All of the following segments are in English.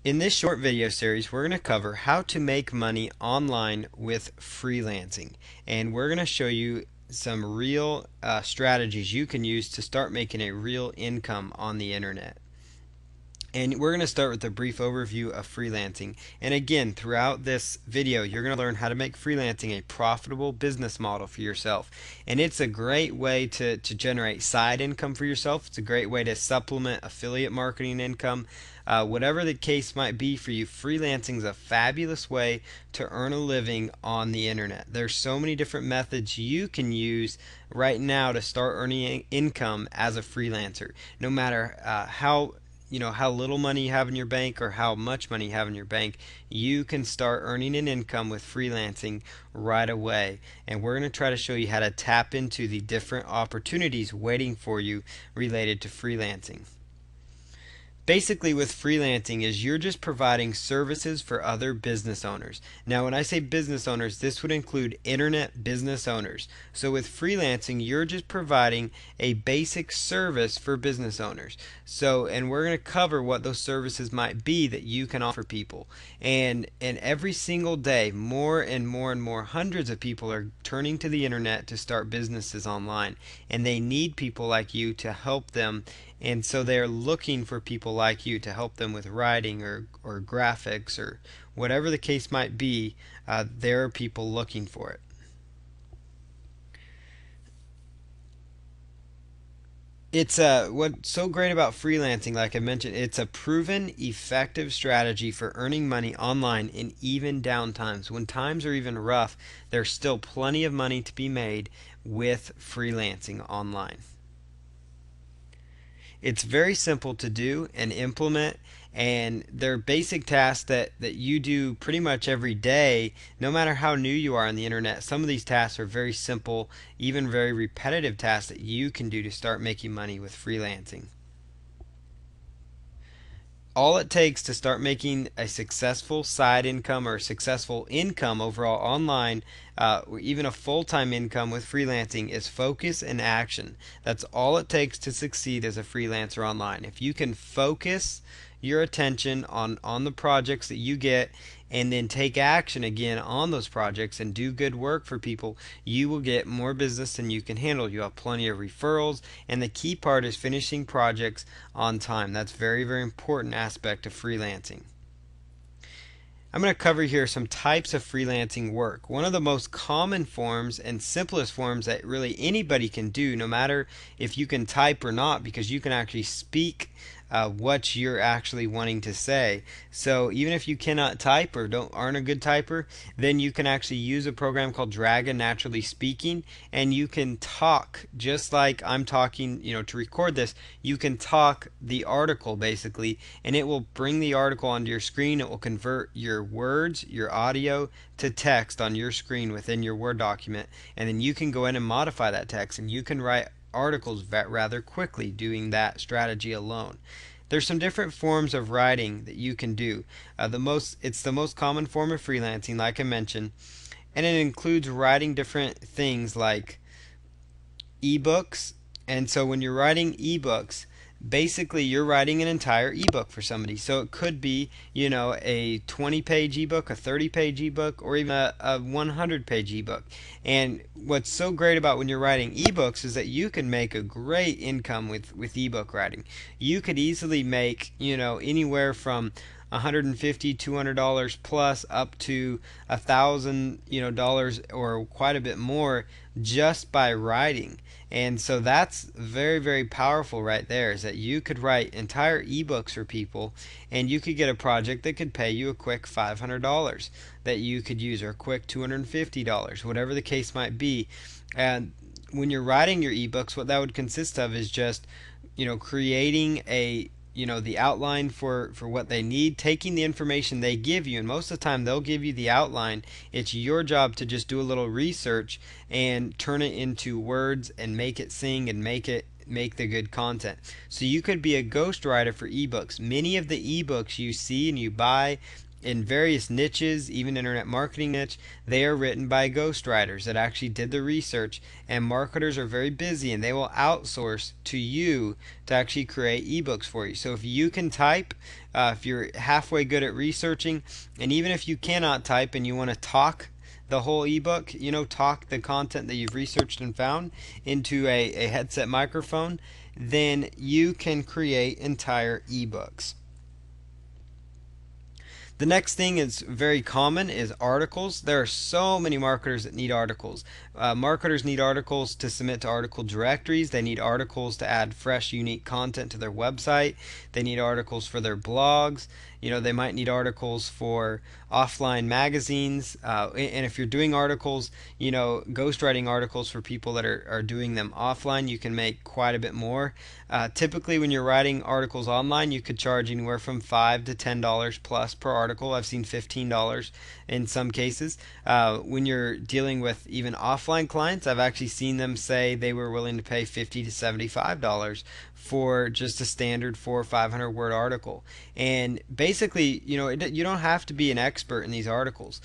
In this short video series, we're going to cover how to make money online with freelancing. And we're going to show you some real strategies you can use to start making a real income on the internet. And we're going to start with a brief overview of freelancing. And again, throughout this video, you're going to learn how to make freelancing a profitable business model for yourself. And it's a great way to generate side income for yourself. It's a great way to supplement affiliate marketing income. Whatever the case might be for you, freelancing is a fabulous way to earn a living on the internet. There's so many different methods you can use right now to start earning income as a freelancer. No matter how little money you have in your bank or how much money you have in your bank, you can start earning an income with freelancing right away. And we're going to try to show you how to tap into the different opportunities waiting for you related to freelancing. Basically, with freelancing is you're just providing services for other business owners. Now, when I say business owners, this would include internet business owners. So with freelancing, you're just providing a basic service for business owners. And we're going to cover what those services might be that you can offer people. And every single day, more and more and more hundreds of people are turning to the internet to start businesses online, and they need people like you to help them. And so they're looking for people like you to help them with writing or graphics or whatever the case might be. There are people looking for it. It's what's so great about freelancing, like I mentioned, it's a proven effective strategy for earning money online in even down times. When times are even rough, there's still plenty of money to be made with freelancing online. It's very simple to do and implement, and they're basic tasks that you do pretty much every day, no matter how new you are on the internet. Some of these tasks are very simple, even very repetitive tasks that you can do to start making money with freelancing. All it takes to start making a successful side income or successful income overall online, or even a full-time income with freelancing, is focus and action. That's all it takes to succeed as a freelancer online. If you can focus your attention on the projects that you get and then take action again on those projects and do good work for people, you will get more business than you can handle. You have plenty of referrals, and the key part is finishing projects on time. That's very, very important aspect of freelancing. I'm going to cover here some types of freelancing work. One of the most common forms and simplest forms that really anybody can do, no matter if you can type or not, because you can actually speak what you're actually wanting to say. So even if you cannot type or aren't a good typer, then you can actually use a program called Dragon Naturally Speaking, and you can talk just like I'm talking. To record this, you can talk the article basically, and it will bring the article onto your screen. It will convert your words, your audio, to text on your screen within your Word document, and then you can go in and modify that text, and you can write articles rather quickly doing that strategy alone. There's some different forms of writing that you can do. It's the most common form of freelancing, like I mentioned, and it includes writing different things like ebooks. And so when you're writing ebooks, basically you're writing an entire ebook for somebody. So it could be, a 20-page ebook, a 30-page ebook, or even a 100-page ebook. And what's so great about when you're writing ebooks is that you can make a great income with ebook writing. You could easily make, anywhere from $150, $200 plus up to $1,000, or quite a bit more just by writing. And so that's very, very powerful right there, is that you could write entire ebooks for people, and you could get a project that could pay you a quick $500 that you could use, or a quick $250, whatever the case might be. And when you're writing your ebooks, what that would consist of is just creating the outline for what they need, taking the information they give you, and most of the time they'll give you the outline. It's your job to just do a little research and turn it into words and make it sing and make the good content. So you could be a ghostwriter for ebooks. Many of the ebooks you see and you buy in various niches, even internet marketing niche, they are written by ghostwriters that actually did the research. And marketers are very busy and they will outsource to you to actually create ebooks for you. So if you can type, if you're halfway good at researching, and even if you cannot type and you want to talk the whole ebook, talk the content that you've researched and found into a headset microphone, then you can create entire ebooks. The next thing is very common is articles. There are so many marketers that need articles. Marketers need articles to submit to article directories. They need articles to add fresh, unique content to their website. They need articles for their blogs. They might need articles for offline magazines. And if you're doing articles, ghostwriting articles for people that are doing them offline, you can make quite a bit more. Typically, when you're writing articles online, you could charge anywhere from $5 to $10 plus per article. I've seen $15 in some cases. When you're dealing with even offline clients, I've actually seen them say they were willing to pay $50 to $75 for just a standard 400 or 500 word article. And basically, you don't have to be an expert in these articles.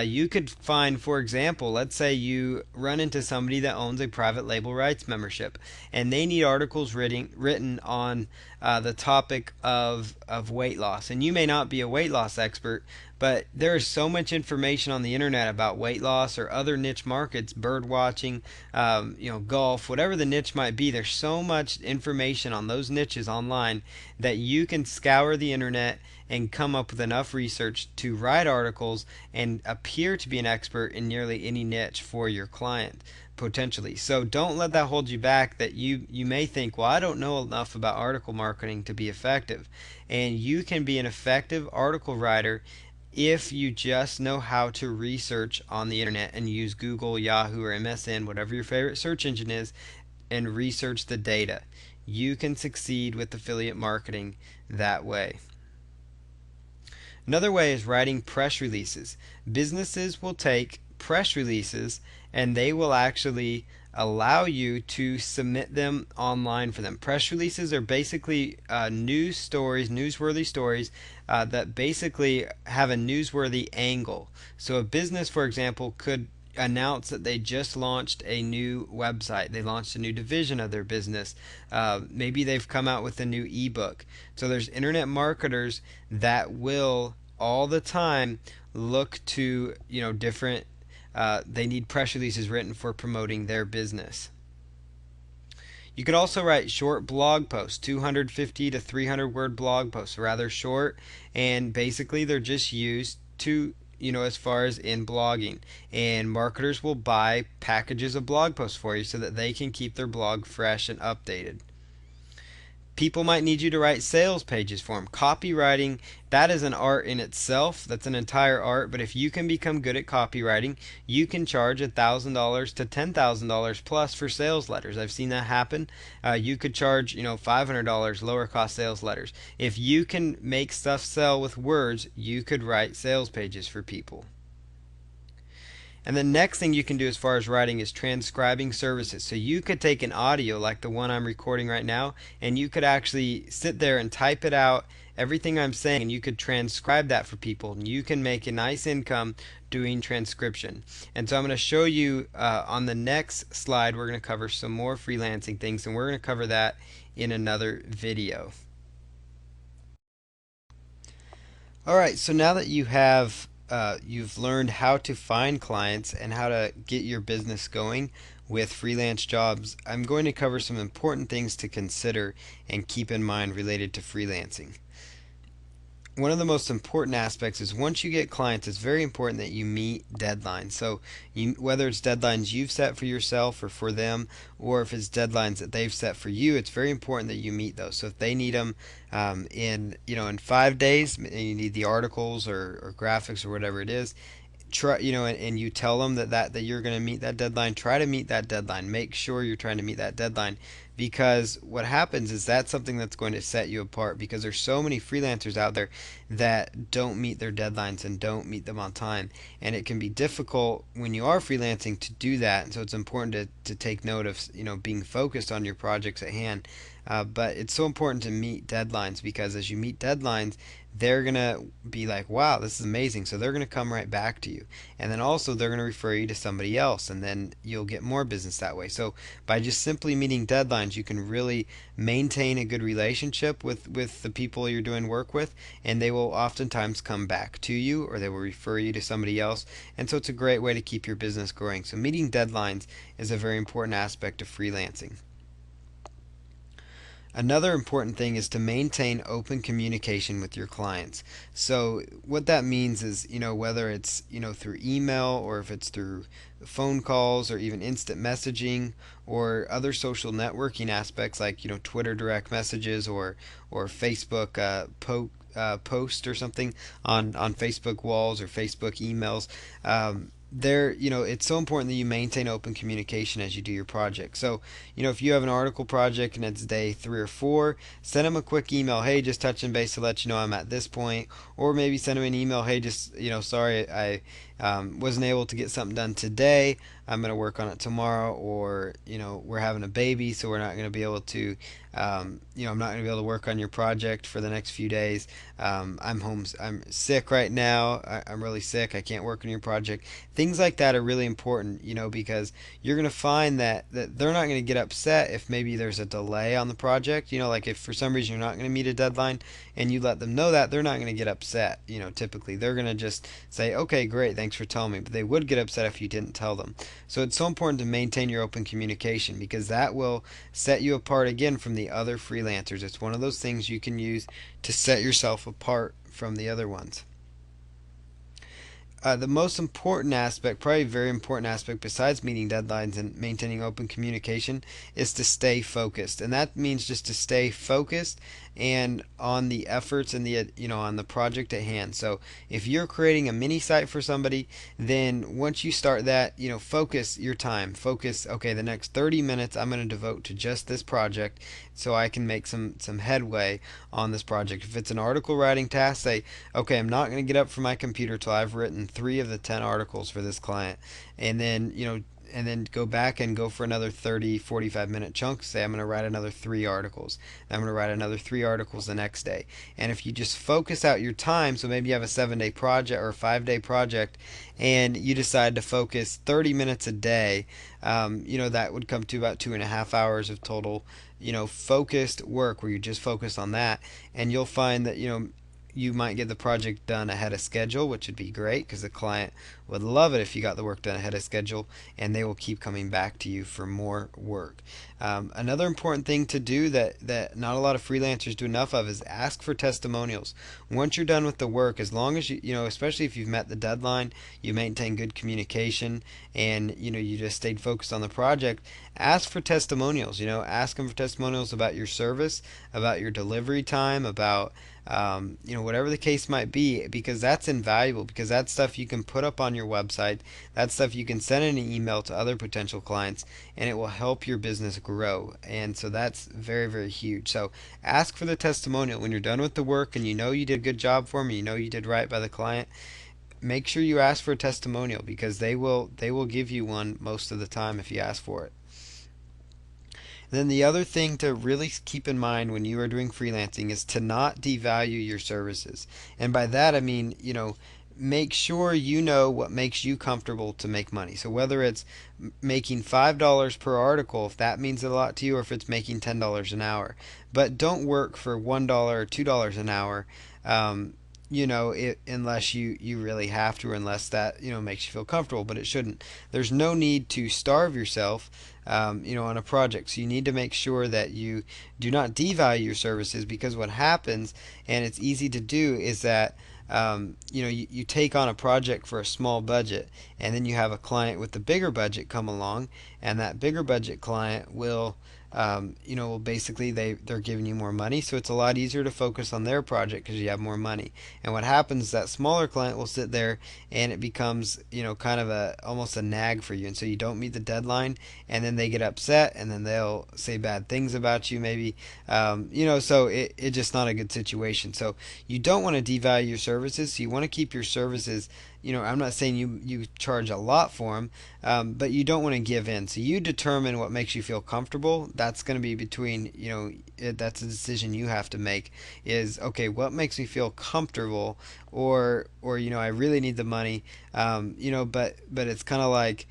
You could find, for example, let's say you run into somebody that owns a private label rights membership and they need articles written on the topic of weight loss. And you may not be a weight loss expert, but there is so much information on the internet about weight loss or other niche markets, bird watching, golf, whatever the niche might be. There's so much information on those niches online that you can scour the internet and come up with enough research to write articles and appear to be an expert in nearly any niche for your client potentially. So don't let that hold you back, that you may think, well, I don't know enough about article marketing to be effective. And you can be an effective article writer if you just know how to research on the internet and use Google, Yahoo, or MSN, whatever your favorite search engine is, and research the data. You can succeed with affiliate marketing that way. Another way is writing press releases. Businesses will take press releases and they will actually allow you to submit them online for them. Press releases are basically news stories, newsworthy stories that basically have a newsworthy angle. So a business, for example, could announce that they just launched a new website. They launched a new division of their business. Maybe they've come out with a new ebook. So there's internet marketers that will all the time look to different they need press releases written for promoting their business. You could also write short blog posts, 250 to 300 word blog posts, rather short, and basically they're just used to as far as in blogging, and marketers will buy packages of blog posts for you so that they can keep their blog fresh and updated. People might need you to write sales pages for them. Copywriting, that is an art in itself. That's an entire art. But if you can become good at copywriting, you can charge $1,000 to $10,000 plus for sales letters. I've seen that happen. You could charge, $500 lower cost sales letters. If you can make stuff sell with words, you could write sales pages for people. And the next thing you can do as far as writing is transcribing services. So you could take an audio like the one I'm recording right now, and you could actually sit there and type it out, everything I'm saying, and you could transcribe that for people. And you can make a nice income doing transcription. And so I'm going to show you on the next slide, we're going to cover some more freelancing things, and we're going to cover that in another video. Alright, so now that you've learned how to find clients and how to get your business going with freelance jobs, I'm going to cover some important things to consider and keep in mind related to freelancing. One of the most important aspects is once you get clients, it's very important that you meet deadlines. So whether it's deadlines you've set for yourself or for them, or if it's deadlines that they've set for you, it's very important that you meet those. So if they need them in 5 days, and you need the articles or graphics or whatever it is, try and you tell them that you're going to meet that deadline. Try to meet that deadline. Make sure you're trying to meet that deadline, because what happens is that's something that's going to set you apart, because there's so many freelancers out there that don't meet their deadlines and don't meet them on time, and it can be difficult when you are freelancing to do that. And so it's important to take note of, being focused on your projects at hand. But it's so important to meet deadlines, because as you meet deadlines, they're going to be like, wow, this is amazing. So they're going to come right back to you. And then also they're going to refer you to somebody else, and then you'll get more business that way. So by just simply meeting deadlines, you can really maintain a good relationship with the people you're doing work with, and they will oftentimes come back to you, or they will refer you to somebody else. And so it's a great way to keep your business growing. So meeting deadlines is a very important aspect of freelancing. Another important thing is to maintain open communication with your clients. So what that means is, whether it's, through email, or if it's through phone calls, or even instant messaging, or other social networking aspects like, Twitter direct messages, or Facebook post or something on Facebook walls or Facebook emails. It's so important that you maintain open communication as you do your project. So, if you have an article project and it's day 3 or 4, send them a quick email. Hey, just touching base to let you know I'm at this point. Or maybe send them an email. Hey, just, sorry, I wasn't able to get something done today. I'm going to work on it tomorrow. Or, we're having a baby, so we're not going to be able to, I'm not going to be able to work on your project for the next few days. I'm home. I'm sick right now. I'm really sick. I can't work on your project. Things like that are really important, because you're going to find that they're not going to get upset if maybe there's a delay on the project. Like if for some reason you're not going to meet a deadline and you let them know that, they're not going to get upset. Typically they're going to just say, okay, great, thanks for telling me. But they would get upset if you didn't tell them. So it's so important to maintain your open communication, because that will set you apart again from the other freelancers. It's one of those things you can use to set yourself apart from the other ones. The most important aspect, probably a very important aspect besides meeting deadlines and maintaining open communication, is to stay focused. And that means just to stay focused and on the efforts and on the project at hand. So if you're creating a mini site for somebody, then once you start that, focus your time. Focus, okay, the next 30 minutes I'm going to devote to just this project, so I can make some headway on this project. If it's an article writing task, say, okay, I'm not going to get up from my computer till I've written 3 of the 10 articles for this client. And then, and then go back and go for another 30-45 minute chunk. Say I'm going to write another 3 articles. I'm going to write another 3 articles the next day. And if you just focus out your time, so maybe you have a 7-day project or a 5-day project, and you decide to focus 30 minutes a day, that would come to about 2.5 hours of total, focused work, where you just focus on that. And you'll find that, you might get the project done ahead of schedule, which would be great, because the client would love it if you got the work done ahead of schedule, and they will keep coming back to you for more work. Another important thing to do that not a lot of freelancers do enough of is ask for testimonials. Once you're done with the work, as long as especially if you've met the deadline, you maintain good communication, and you just stayed focused on the project, ask for testimonials. Ask them for testimonials about your service, about your delivery time, about whatever the case might be, because that's invaluable, because that's stuff you can put up on your website. That's stuff you can send in an email to other potential clients, and it will help your business grow. And so that's very, very huge. So ask for the testimonial when you're done with the work and you did a good job for them, you did right by the client. Make sure you ask for a testimonial, because they will give you one most of the time if you ask for it. Then the other thing to really keep in mind when you are doing freelancing is to not devalue your services. And by that I mean, make sure you know what makes you comfortable to make money. So whether it's making $5 per article, if that means a lot to you, or if it's making $10 an hour. But don't work for $1 or $2 an hour. Unless you really have to, or unless that makes you feel comfortable, but it shouldn't. There's no need to starve yourself, on a project. So you need to make sure that you do not devalue your services, because what happens, and it's easy to do, is that you take on a project for a small budget, and then you have a client with a bigger budget come along, and that bigger budget client will basically they're giving you more money, so it's a lot easier to focus on their project because you have more money. And what happens is that smaller client will sit there, and it becomes kind of almost a nag for you, and so you don't meet the deadline, and then they get upset, and then they'll say bad things about you maybe. So it's just not a good situation. So you don't want to devalue your services. So you want to keep your services. I'm not saying you charge a lot for them, but you don't want to give in. So you determine what makes you feel comfortable. That's going to be between, that's a decision you have to make. Is okay, what makes me feel comfortable, or I really need the money. But it's kind of like,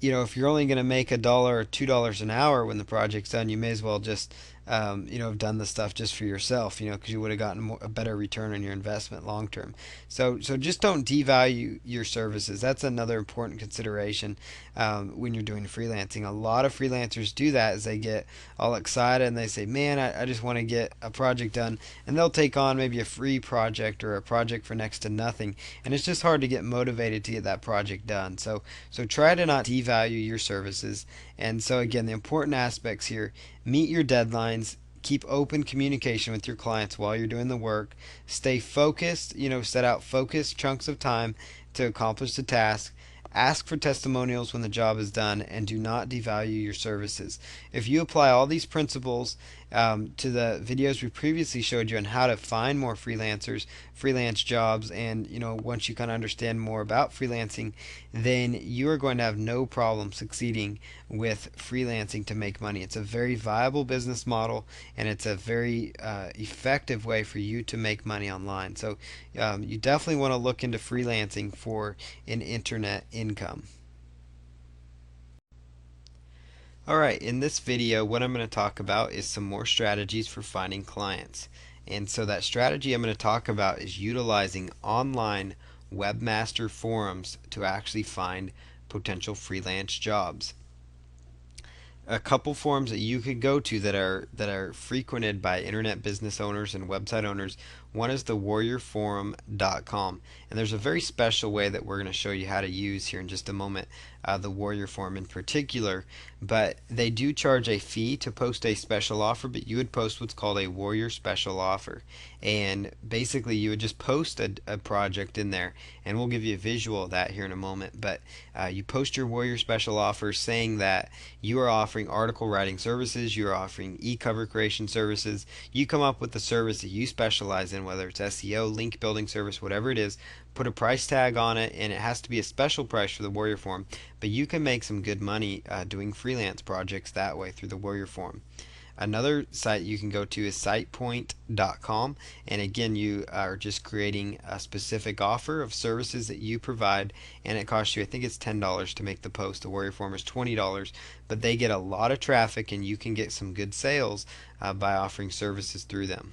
if you're only going to make $1 or $2 an hour when the project's done, you may as well just, have done the stuff just for yourself, because you would have gotten a better return on your investment long term. So just don't devalue your services. That's another important consideration when you're doing freelancing. A lot of freelancers do that, as they get all excited and they say, "Man, I just want to get a project done," and they'll take on maybe a free project or a project for next to nothing, and it's just hard to get motivated to get that project done. So try to not devalue your services. And so again, the important aspects here: meet your deadlines, keep open communication with your clients while you're doing the work, stay focused, set out focused chunks of time to accomplish the task. Ask for testimonials when the job is done, and do not devalue your services. If you apply all these principles to the videos we previously showed you on how to find more freelancers, freelance jobs, and once you kind of understand more about freelancing, then you are going to have no problem succeeding with freelancing to make money. It's a very viable business model, and it's a very effective way for you to make money online. So you definitely want to look into freelancing for an internet income. Alright, in this video, what I'm going to talk about is some more strategies for finding clients. And so that strategy I'm going to talk about is utilizing online webmaster forums to actually find potential freelance jobs. A couple forums that you could go to that are frequented by internet business owners and website owners. One is the warriorforum.com, and there's a very special way that we're going to show you how to use here in just a moment, the Warrior Forum in particular. But they do charge a fee to post a special offer, but you would post what's called a Warrior Special Offer. And basically you would just post a project in there, and we'll give you a visual of that here in a moment. But you post your Warrior Special Offer saying that you are offering article writing services, you are offering e-cover creation services. You come up with the service that you specialize in, whether it's SEO, link building service, whatever it is. Put a price tag on it, and it has to be a special price for the Warrior Forum, but you can make some good money doing freelance projects that way through the Warrior Forum. Another site you can go to is sitepoint.com, and again, you are just creating a specific offer of services that you provide, and it costs you, I think it's $10 to make the post. The Warrior Forum is $20, but they get a lot of traffic, and you can get some good sales by offering services through them.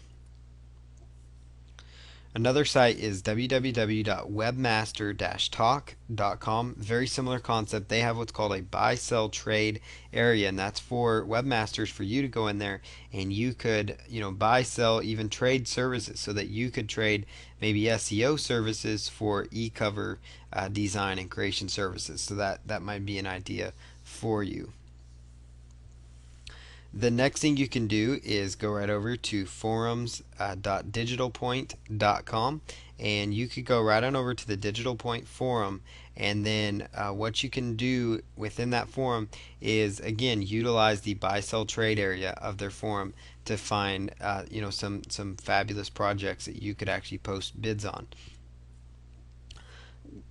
Another site is www.webmaster-talk.com. Very similar concept. They have what's called a buy, sell, trade area, and that's for webmasters, for you to go in there and you could, buy, sell, even trade services, so that you could trade maybe SEO services for e-cover design and creation services. So that might be an idea for you. The next thing you can do is go right over to forums.digitalpoint.com, and you could go right on over to the Digital Point forum, and then what you can do within that forum is, again, utilize the buy sell trade area of their forum to find some fabulous projects that you could actually post bids on.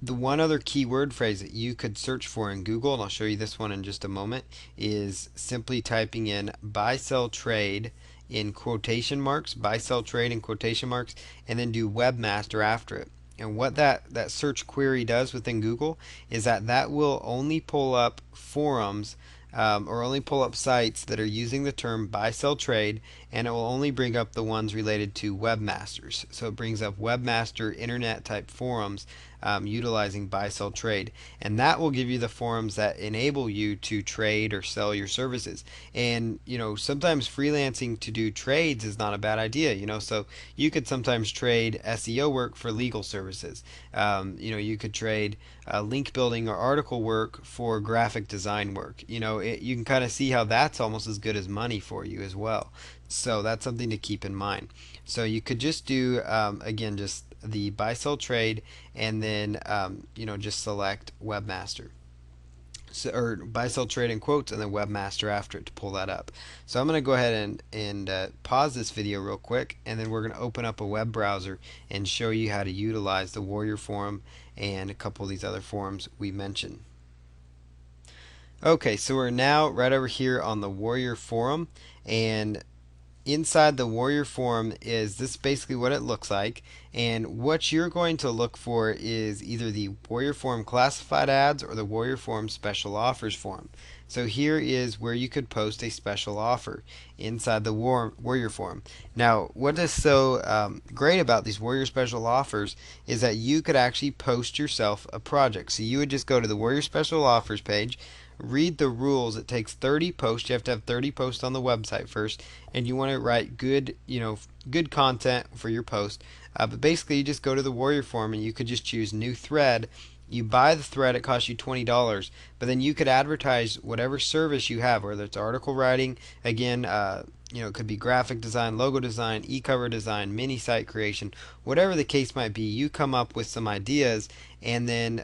The one other keyword phrase that you could search for in Google, and I'll show you this one in just a moment, is simply typing in buy sell trade in quotation marks, buy sell trade in quotation marks, and then do webmaster after it. And what that search query does within Google is that will only pull up forums or only pull up sites that are using the term buy sell trade, and it will only bring up the ones related to webmasters. So it brings up webmaster internet type forums utilizing buy sell trade, and that will give you the forums that enable you to trade or sell your services. And sometimes freelancing to do trades is not a bad idea. So you could sometimes trade SEO work for legal services. You could trade link building or article work for graphic design work. You can kind of see how that's almost as good as money for you as well. So that's something to keep in mind. So you could just do, again, just the buy sell trade, and then just select webmaster. So, or buy, sell, trade in quotes, and then webmaster after it to pull that up. So I'm going to go ahead and pause this video real quick, and then we're going to open up a web browser and show you how to utilize the Warrior Forum and a couple of these other forums we mentioned. Okay, so we're now right over here on the Warrior Forum, and inside the Warrior Forum is this basically what it looks like. And what you're going to look for is either the Warrior Forum classified ads or the Warrior Forum special offers forum. So here is where you could post a special offer inside the Warrior Forum. Now, what is so great about these Warrior special offers is that you could actually post yourself a project. So you would just go to the Warrior special offers page, read the rules. It takes 30 posts. You have to have 30 posts on the website first, and you want to write good, good content for your post. But basically, you just go to the Warrior Forum and you could just choose new thread. You buy the thread, it costs you $20, but then you could advertise whatever service you have, whether it's article writing, again, it could be graphic design, logo design, e-cover design, mini site creation, whatever the case might be. You come up with some ideas, and then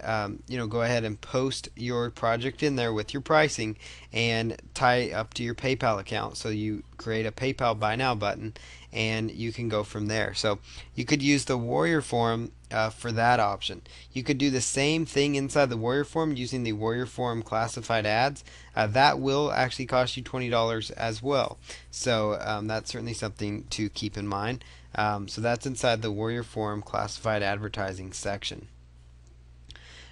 go ahead and post your project in there with your pricing and tie it up to your PayPal account. So you create a PayPal buy now button, and you can go from there. So you could use the Warrior Forum for that option. You could do the same thing inside the Warrior Forum using the Warrior Forum classified ads. That will actually cost you $20 as well. So that's certainly something to keep in mind. So that's inside the Warrior Forum classified advertising section.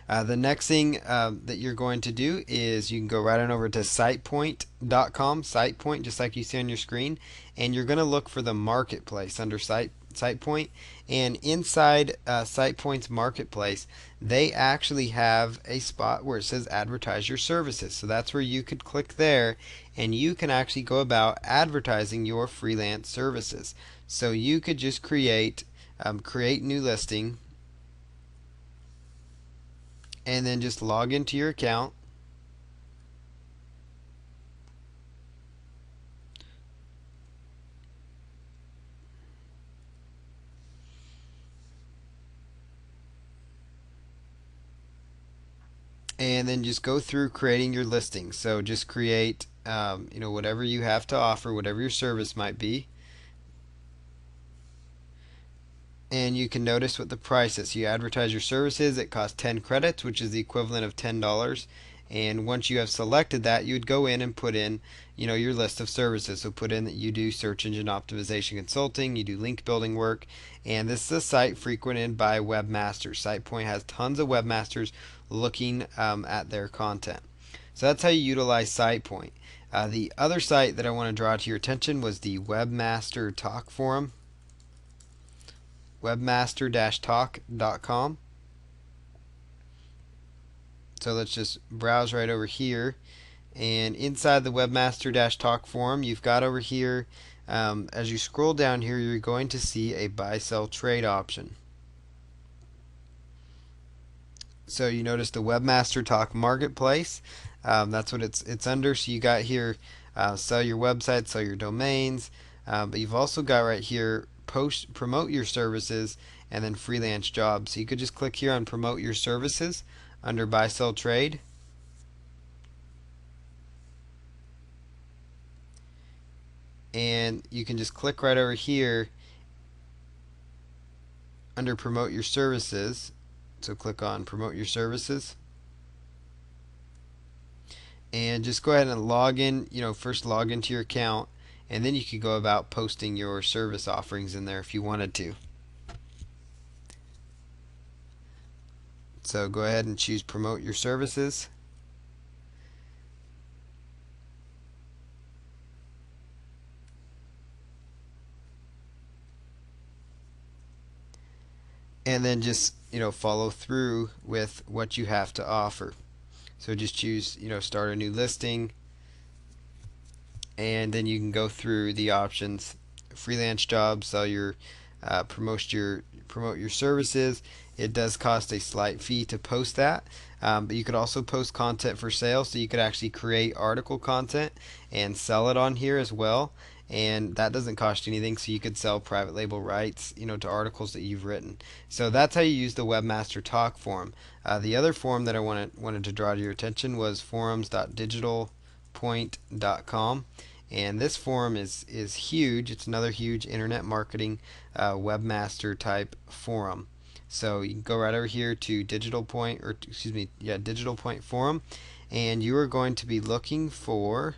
The next thing that you're going to do is you can go right on over to sitepoint.com, SitePoint, just like you see on your screen, and you're going to look for the marketplace under SitePoint. And inside SitePoint's marketplace, they actually have a spot where it says advertise your services. So that's where you could click there, and you can actually go about advertising your freelance services. So you could just create new listing, and then just log into your account. And then just go through creating your listing. So just create whatever you have to offer, whatever your service might be. And you can notice what the price is. You advertise your services, it costs 10 credits, which is the equivalent of $10. And once you have selected that, you would go in and put in your list of services. So put in that you do search engine optimization consulting, you do link building work, and this is a site frequented by webmasters. SitePoint has tons of webmasters looking at their content. So that's how you utilize SitePoint. The other site that I want to draw to your attention was the Webmaster Talk Forum, webmaster-talk.com. So let's just browse right over here, and inside the Webmaster-Talk forum, you've got over here, as you scroll down here, you're going to see a buy, sell, trade option. So you notice the Webmaster Talk Marketplace. That's what it's under. So you got here sell your website, sell your domains, but you've also got right here promote your services, and then freelance jobs. So you could just click here on promote your services under buy, sell, trade. And you can just click right over here under promote your services. So click on promote your services, and just go ahead and log in. First log into your account, and then you could go about posting your service offerings in there if you wanted to. So go ahead and choose promote your services. And then just follow through with what you have to offer. So just choose start a new listing, and then you can go through the options: freelance jobs, sell your promote your services. It does cost a slight fee to post that, but you could also post content for sale. So you could actually create article content and sell it on here as well. and that doesn't cost you anything. So you could sell private label rights, to articles that you've written. So that's how you use the Webmaster Talk forum. The other forum that I wanted to draw to your attention was forums.digitalpoint.com. And this forum is huge. It's another huge internet marketing webmaster type forum. So you can go right over here to Digital Point, or excuse me, yeah, Digital Point Forum, and you are going to be looking for,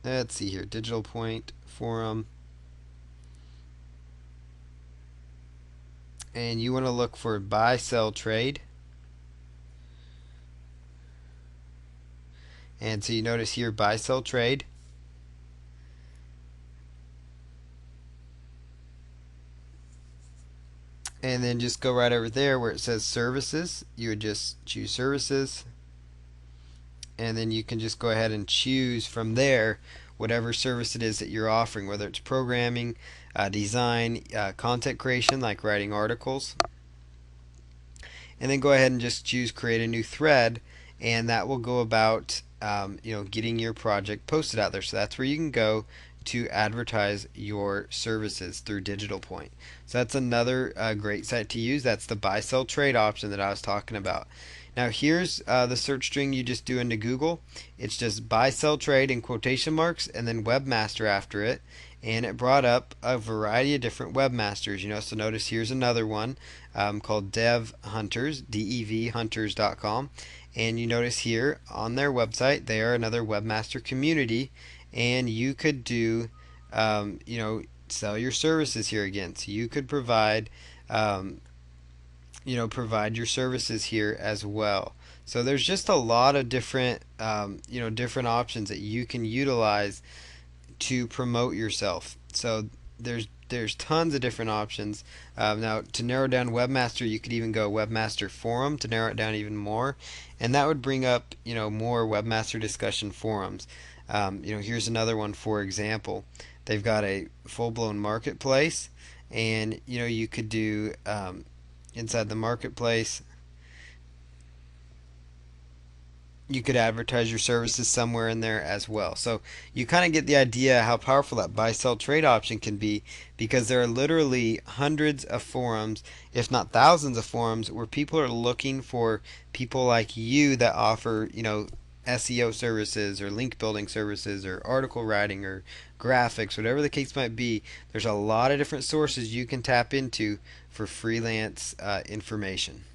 let's see here, Digital Point Forum, and you want to look for buy, sell, trade. And so you notice here buy, sell, trade. And then just go right over there where it says services. You would just choose services, and then you can just go ahead and choose from there whatever service it is that you're offering, whether it's programming, design, content creation like writing articles. And then go ahead and just choose create a new thread, and that will go about getting your project posted out there. So that's where you can go to advertise your services through Digital Point. So that's another great site to use. That's the buy sell trade option that I was talking about. Now here's the search string you just do into Google. It's just buy sell trade in quotation marks and then webmaster after it, and it brought up a variety of different webmasters. So notice here's another one called Dev Hunters, DEV and you notice here on their website they are another webmaster community, and you could do sell your services here again. So you could provide provide your services here as well. So there's just a lot of different different options that you can utilize to promote yourself. So there's tons of different options. Now to narrow down webmaster, you could even go webmaster forum to narrow it down even more, and that would bring up more webmaster discussion forums. Here's another one. For example, they've got a full-blown marketplace, and you could do inside the marketplace, you could advertise your services somewhere in there as well. So you kind of get the idea how powerful that buy sell trade option can be, because there are literally hundreds of forums, if not thousands of forums, where people are looking for people like you that offer SEO services or link building services or article writing or graphics, whatever the case might be. There's a lot of different sources you can tap into for freelance information.